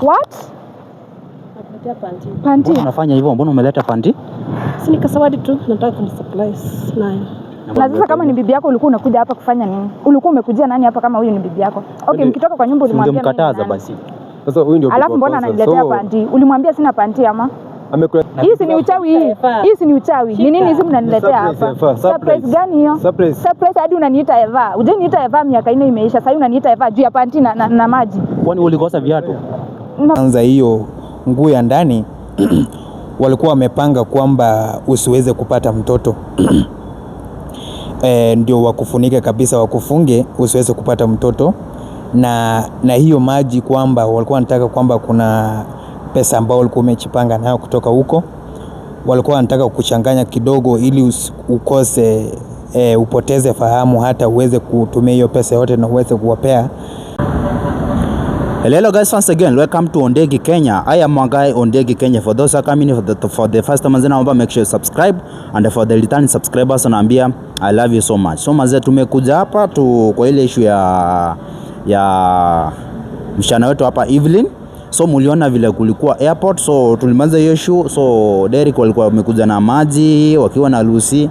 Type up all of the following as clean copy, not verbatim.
What? Nakuletea panty. Panty. Mbona unafanya hivyo? Mbona umeleta panty? Si nikasawadi tu, nataka kumsurprise nayo. Na sasa kama ni bibi yako ulikuwa unakuja hapa kufanya nini? Ulikuwa umekujia nani hapa kama huyu ni bibi yako? Okay, mkitoka kwa nyumba ulimwambia nini? Ungemkataza basi. Sasa huyu ndio. Alafu mbona ananiletea panty? Ulimwambia sina panty ama? Hii si ni uchawi hii. Hii si ni uchawi. Ni nini hizi mnaniletea hapa? Surprise gani hiyo? Surprise hadi unaniita Eva. Ujeniita Eva miaka 4 imeisha. Sasa unaniita Eva juu ya panty na maji. Kwani ulikosa viatu? Kwanza hiyo nguo ya ndani walikuwa wamepanga kwamba usiweze kupata mtoto. Ndio wakufunike kabisa, wakufunge usiweze kupata mtoto. Na hiyo maji kwamba walikuwa wanataka kwamba kuna pesa ambao walikuwa wamechipanga nayo kutoka huko. Walikuwa wanataka kukuchanganya kidogo ili ukose upoteze fahamu, hata uweze kutumia hiyo pesa yote na uweze kuwapea. Hello guys, once again welcome to Ondegi Kenya. I am Mwangai Ondegi Kenya. For those who are coming for the first time, naomba make sure you subscribe, and for the returning subscribers naambia I love you so much. So mazee, tumekuja hapa kwa ile issue ya mshana wetu hapa Evelyn. So muliona vile kulikuwa airport, so tulimanza hiyo issue. So Derek walikuwa wamekuja na maji wakiwa na Lucy.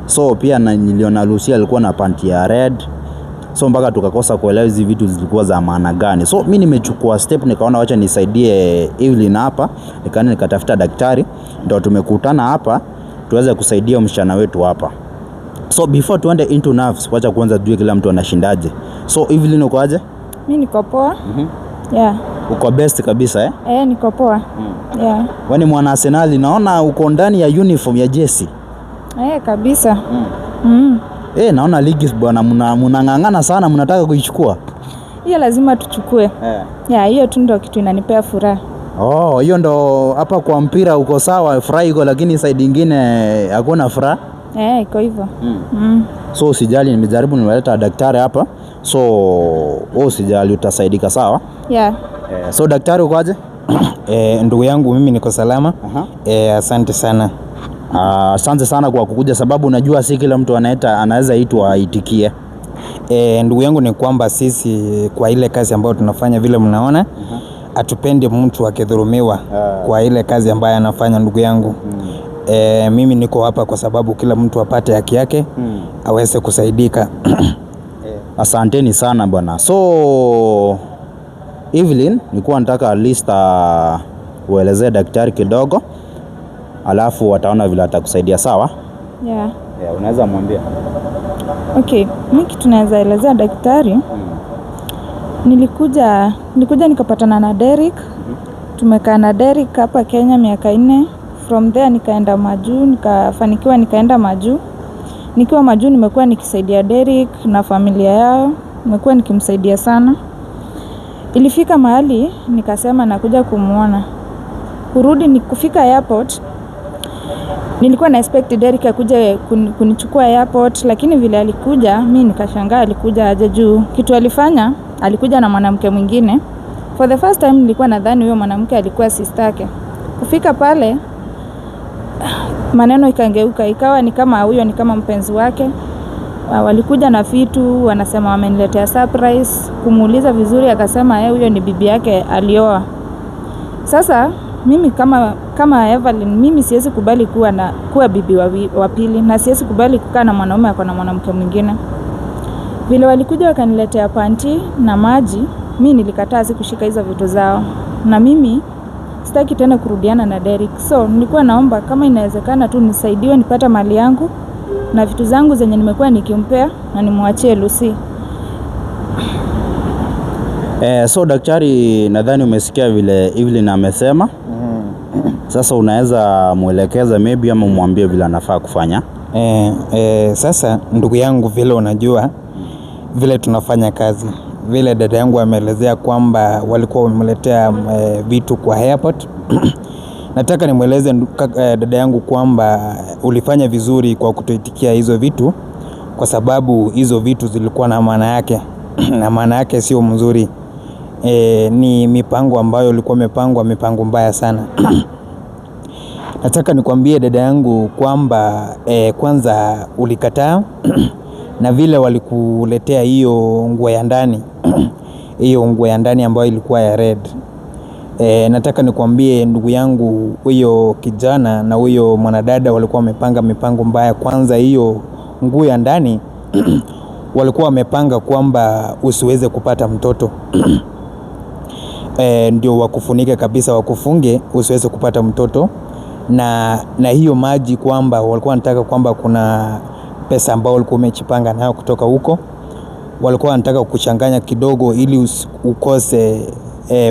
So pia niliona Lucy alikuwa na panty ya red. So mpaka tukakosa kuelewa hizi vitu zilikuwa za maana gani. So mimi nimechukua step, nikaona wacha nisaidie Evelyn hapa. Nikatafuta daktari, ndio tumekutana hapa tuweze kusaidia msichana wetu hapa. So before tuende into nerves, wacha kwanza tujue kila mtu anashindaje. So Evelyn, uko aje? Mimi niko poa. Yeah. Uko best kabisa niko poa. Yeah. Wani mwana Arsenal, naona uko ndani ya uniform ya jersey. Kabisa. Naona ligi bwana, mnang'ang'ana sana, mnataka kuichukua. Hiyo lazima tuchukue. Hiyo tu ndio kitu inanipea furaha. Hiyo ndo hapa kwa mpira uko sawa, furaha iko, lakini side nyingine hakuna furaha. Iko hivyo. So usijali, nimejaribu nimeleta daktari hapa. So usijali, utasaidika sawa? So daktari, uko aje? Ndugu yangu, mimi niko salama. Asante sana. Asante sana kwa kukuja, sababu unajua si kila mtu anaweza itwa aitikie. Ndugu yangu, ni kwamba sisi kwa ile kazi ambayo tunafanya, vile mnaona, atupende mtu akidhulumiwa kwa ile kazi ambayo anafanya. Ndugu yangu, mimi niko hapa kwa sababu kila mtu apate haki yake, aweze kusaidika. Asanteni sana bwana. So Evelyn, nilikuwa nataka at least uelezee daktari kidogo, alafu wataona vile atakusaidia, sawa? Unaweza mwambia. Okay, mimi kitu naweza elezea daktari. Nilikuja nikapatana na Derek. Tumekaa na Derek hapa Kenya miaka 4. From there nikaenda Maju, nikafanikiwa nikaenda Maju. Nikiwa Maju nimekuwa nikisaidia Derek na familia yao, nimekuwa nikimsaidia sana. Ilifika mahali nikasema nakuja kumuona. Kurudi kufika airport, nilikuwa na expect Derek akuje kunichukua airport, lakini vile alikuja, mimi nikashangaa alikuja aje juu. Kitu alifanya, alikuja na mwanamke mwingine. For the first time nilikuwa nadhani huyo mwanamke alikuwa sister yake. Kufika pale, maneno ikangeuka, ikawa ni kama huyo ni kama mpenzi wake. Walikuja na vitu, wanasema wameniletea surprise. Kumuuliza vizuri akasema huyo ni bibi yake alioa. Sasa mimi kama Evelyn, mimi siwezi kubali kuwa bibi wa pili, na siwezi kubali kukaa na mwanaume ako na mwanamke mwingine. Vile walikuja wakaniletea panty na maji, mimi nilikataa, sikushika hizo vitu zao. Na mimi sitaki tena kurudiana na Derek. So nilikuwa naomba kama inawezekana tu nisaidiwe nipata mali yangu na vitu zangu zenye nimekuwa nikimpea, na nimwachie Lucy. So daktari, nadhani umesikia vile Evelyn amesema. Sasa unaweza muelekeza maybe ama umwambie vile anafaa kufanya. Sasa ndugu yangu, vile unajua vile tunafanya kazi, vile dada yangu ameelezea kwamba walikuwa wamemletea vitu kwa airport. Nataka nimweleze dada yangu kwamba ulifanya vizuri kwa kutoitikia hizo vitu, kwa sababu hizo vitu zilikuwa na maana yake na maana yake sio mzuri. Ni mipango ambayo ilikuwa mipango mbaya sana. Nataka nikwambie dada yangu kwamba kwanza ulikataa na vile walikuletea hiyo nguo ya ndani hiyo nguo ya ndani ambayo ilikuwa ya red. Nataka nikwambie ndugu yangu, huyo kijana na huyo mwanadada walikuwa wamepanga mipango mbaya. Kwanza hiyo nguo ya ndani walikuwa wamepanga kwamba usiweze kupata mtoto. Ndio wakufunike kabisa, wakufunge usiweze kupata mtoto. Na hiyo maji kwamba walikuwa wanataka kwamba kuna pesa ambao walikuwa umechipanga nayo kutoka huko. Walikuwa wanataka kuchanganya kidogo ili ukose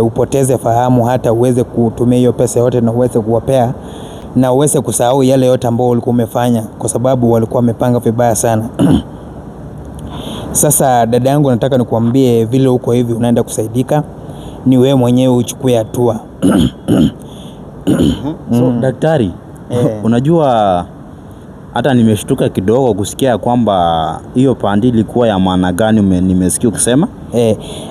upoteze fahamu, hata uweze kutumia hiyo pesa yote na uweze kuwapea na uweze kusahau yale yote ambao ulikuwa umefanya, kwa sababu walikuwa wamepanga vibaya sana. Sasa dada yangu, nataka nikuambie vile uko hivi unaenda kusaidika, ni wewe mwenyewe uchukue hatua. So daktari, unajua hata nimeshtuka kidogo kusikia kwamba hiyo pandi ilikuwa ya maana gani. Nimesikia ukisema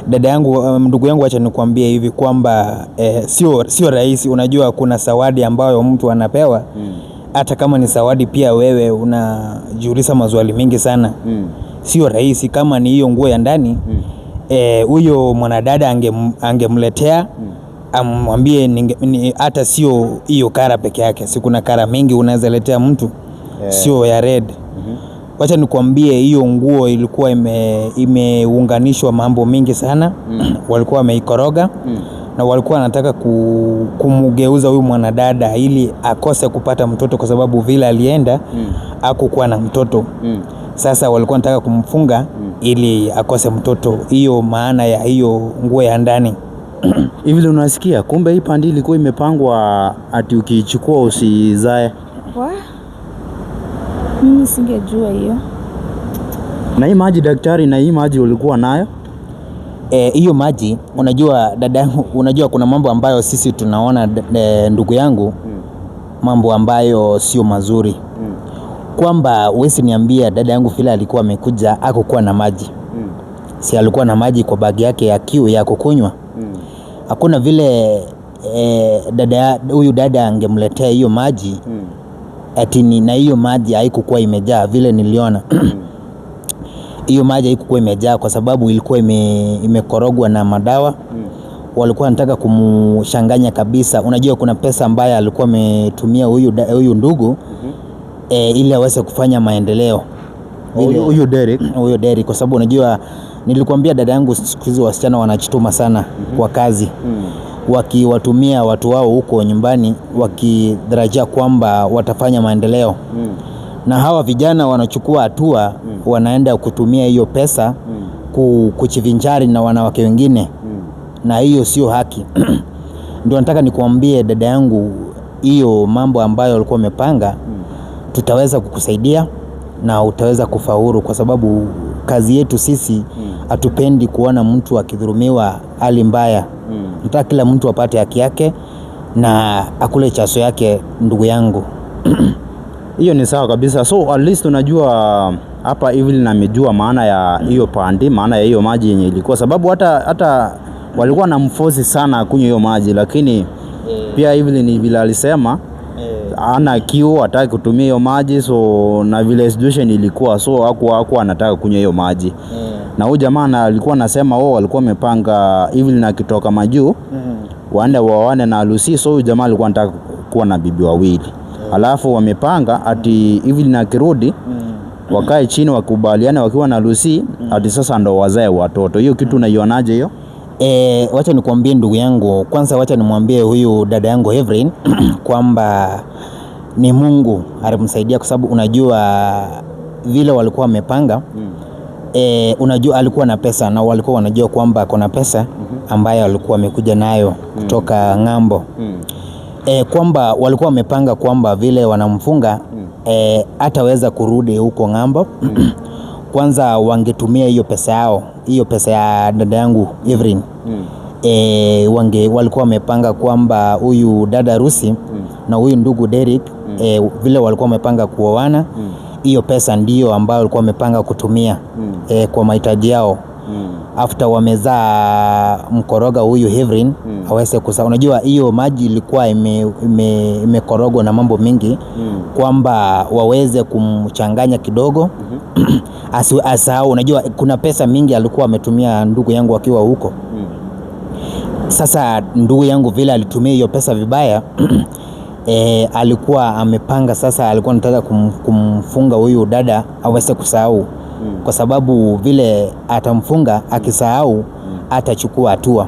dada yangu, ndugu yangu, acha nikwambie hivi kwamba sio rahisi. Unajua kuna zawadi ambayo mtu anapewa, hata kama ni zawadi pia wewe unajiuliza maswali mingi sana. Sio rahisi. Kama ni hiyo nguo ya ndani, huyo mwanadada angemletea amwambie hata sio hiyo kara peke yake, si kuna kara mingi unaweza letea mtu, sio ya red. Wacha nikwambie hiyo nguo ilikuwa imeunganishwa mambo mingi sana. Walikuwa wameikoroga na walikuwa wanataka kumgeuza huyu mwanadada ili akose kupata mtoto, kwa sababu vile alienda hakukuwa na mtoto. Sasa walikuwa wanataka kumfunga ili akose mtoto. Hiyo maana ya hiyo nguo ya ndani. Hivi unasikia, kumbe hii pandi ilikuwa imepangwa ati ukichukua usizae. Mimi singejua hiyo. Na hii maji daktari, na hii maji ulikuwa nayo? Hiyo maji, unajua dada, unajua kuna mambo ambayo sisi tunaona ndugu yangu, mambo ambayo sio mazuri. Kwamba wewe niambia dada yangu vile alikuwa amekuja hakukuwa na maji. Si alikuwa na maji kwa bagi yake ya kiu ya kukunywa. Hakuna vile huyu dada angemletea hiyo maji ati na hiyo maji haikukuwa imejaa vile niliona. Hiyo maji haikukuwa imejaa kwa sababu ilikuwa imekorogwa na madawa. Walikuwa wanataka kumchanganya kabisa. Unajua kuna pesa ambayo alikuwa ametumia huyu ndugu ili aweze kufanya maendeleo. Huyu Derek, kwa sababu unajua nilikwambia dada yangu, siku hizi wasichana wanachituma sana kwa kazi. Wakiwatumia watu wao huko nyumbani wakitarajia kwamba watafanya maendeleo. Na hawa vijana wanachukua hatua, wanaenda kutumia hiyo pesa kuchivinjari na wanawake wengine. Na hiyo sio haki. Ndio nataka nikuambie dada yangu, hiyo mambo ambayo walikuwa wamepanga, tutaweza kukusaidia na utaweza kufaulu, kwa sababu kazi yetu sisi hatupendi kuona mtu akidhulumiwa hali mbaya. Nataka kila mtu apate haki yake na akule chaso yake, ndugu yangu. Hiyo ni sawa kabisa. So at least unajua hapa Evelyn amejua maana ya hiyo pandi, maana ya hiyo maji yenye ilikuwa, sababu hata walikuwa na mfozi sana kunywa hiyo maji, lakini pia Evelyn vile alisema ana kiu, hataki kutumia hiyo maji. So na vile situation ilikuwa, so hakuwa anataka kunywa hiyo maji. Na huyu jamaa alikuwa anasema walikuwa wamepanga Evelyn akitoka majuu waende na Lucy. So huyu jamaa alikuwa anataka kuwa na bibi wawili. Alafu wamepanga ati Evelyn akirudi wakae chini wakubaliane wakiwa na Lucy ati sasa ndo wazae watoto. Hiyo kitu unaionaje hiyo? Wacha nikwambie ndugu yangu, kwanza wacha nimwambie huyu dada yangu Evelyn kwamba ni Mungu alimsaidia, kwa sababu unajua vile walikuwa wamepanga. Unajua alikuwa na pesa na walikuwa wanajua kwamba kuna pesa ambayo walikuwa wamekuja nayo kutoka ng'ambo. Kwamba walikuwa wamepanga kwamba vile wanamfunga hataweza kurudi huko ng'ambo. Kwanza wangetumia hiyo pesa yao, hiyo pesa ya dada yangu Evelyn. Walikuwa wamepanga kwamba huyu dada Lucy na huyu ndugu Derek vile walikuwa wamepanga kuoana. Hiyo pesa ndiyo ambayo walikuwa wamepanga kutumia kwa mahitaji yao. after wamezaa mkoroga huyu Heverin aweze kusaa. Unajua hiyo maji ilikuwa imekorogwa na mambo mingi kwamba waweze kumchanganya kidogo asahau. Unajua kuna pesa mingi alikuwa ametumia ndugu yangu akiwa huko. Sasa ndugu yangu vile alitumia hiyo pesa vibaya alikuwa amepanga, sasa alikuwa anataka kumfunga huyu dada aweze kusahau, kwa sababu vile atamfunga akisahau atachukua hatua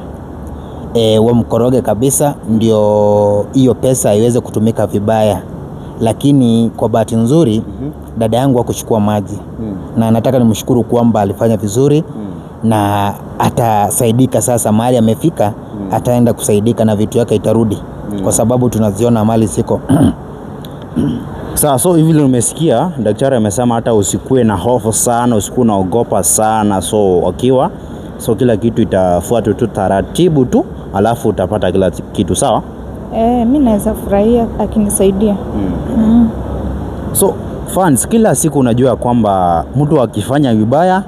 wamkoroge kabisa, ndio hiyo pesa iweze kutumika vibaya. Lakini kwa bahati nzuri dada yangu hakuchukua maji na nataka nimshukuru kwamba alifanya vizuri na atasaidika. Sasa mahali amefika ataenda kusaidika na vitu yake itarudi kwa sababu tunaziona mali siko. Sasa so hivi umesikia daktari amesema hata usikue na hofu sana, usikue na ogopa sana. So kila kitu itafuata tu taratibu tu, alafu utapata kila kitu sawa. Mimi naweza furahia akinisaidia. So fans, kila siku unajua kwamba mtu akifanya vibaya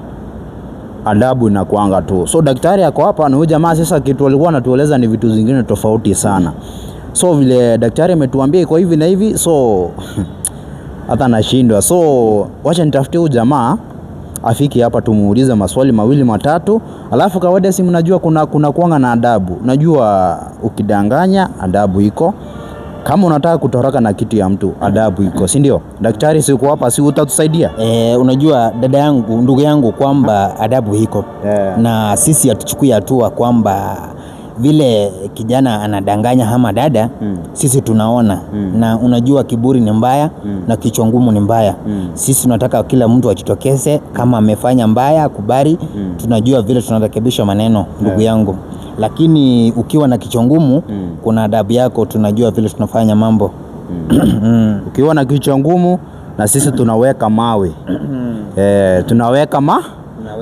adabu inakuanga tu. So daktari yako hapa na huyu jamaa sasa kitu alikuwa anatueleza ni vitu zingine tofauti sana. So vile daktari ametuambia iko hivi na hivi, so hata nashindwa. So wacha nitafutie huyu jamaa afiki hapa tumuulize maswali mawili matatu, alafu kawaida si mnajua kuna kuanga na adabu. Najua ukidanganya adabu iko. Kama unataka kutoroka na kitu ya mtu adabu iko, si ndio? Daktari si uko hapa, si utatusaidia? Unajua dada yangu, ndugu yangu, kwamba adabu iko na sisi hatuchukui hatua kwamba vile kijana anadanganya ama dada sisi tunaona na unajua kiburi ni mbaya na kichwa ngumu ni mbaya. Sisi tunataka kila mtu ajitokeze, kama amefanya mbaya akubali. Tunajua vile tunarekebisha maneno ndugu yangu, lakini ukiwa na kichwa ngumu kuna adabu yako, tunajua vile tunafanya mambo. Ukiwa na kichwa ngumu na sisi tunaweka mawe.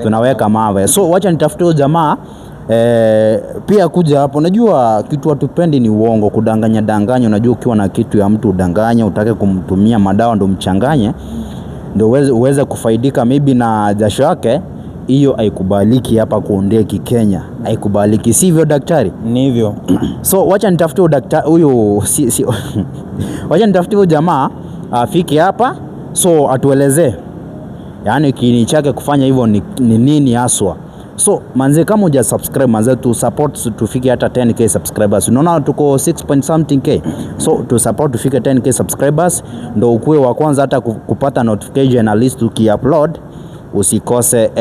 Tunaweka mawe. So wacha nitafute jamaa pia kuja hapo. Unajua kitu hatupendi ni uongo, kudanganya. Unajua ukiwa na kitu ya mtu udanganya, utake kumtumia madawa ndo mchanganye ndo uweze kufaidika maybe na jasho yake. Hiyo haikubaliki hapa kuondeki Kenya, haikubaliki, sivyo daktari? Ni hivyo. So wacha nitafute daktari huyo wacha nitafute huyo jamaa afike hapa, so atuelezee yani kiini chake kufanya hivyo ni nini haswa. So manze, kama uja subscribe manze, tu support tufike hata 10k subscribers. Unaona tuko 6 something k. So tu support tufike 10k subscribers ndo ukue wa kwanza hata kupata notification at least tuki-upload. Usikose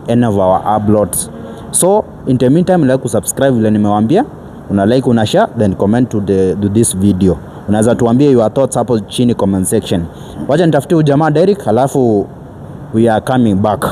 any of our uploads. So in the meantime, like kusubscribe vile nimewaambia, una like, una share, then comment to this video. Unaweza tuambie your thoughts hapo chini comment section. Wacha nitafutie jamaa Derek, halafu we are coming back.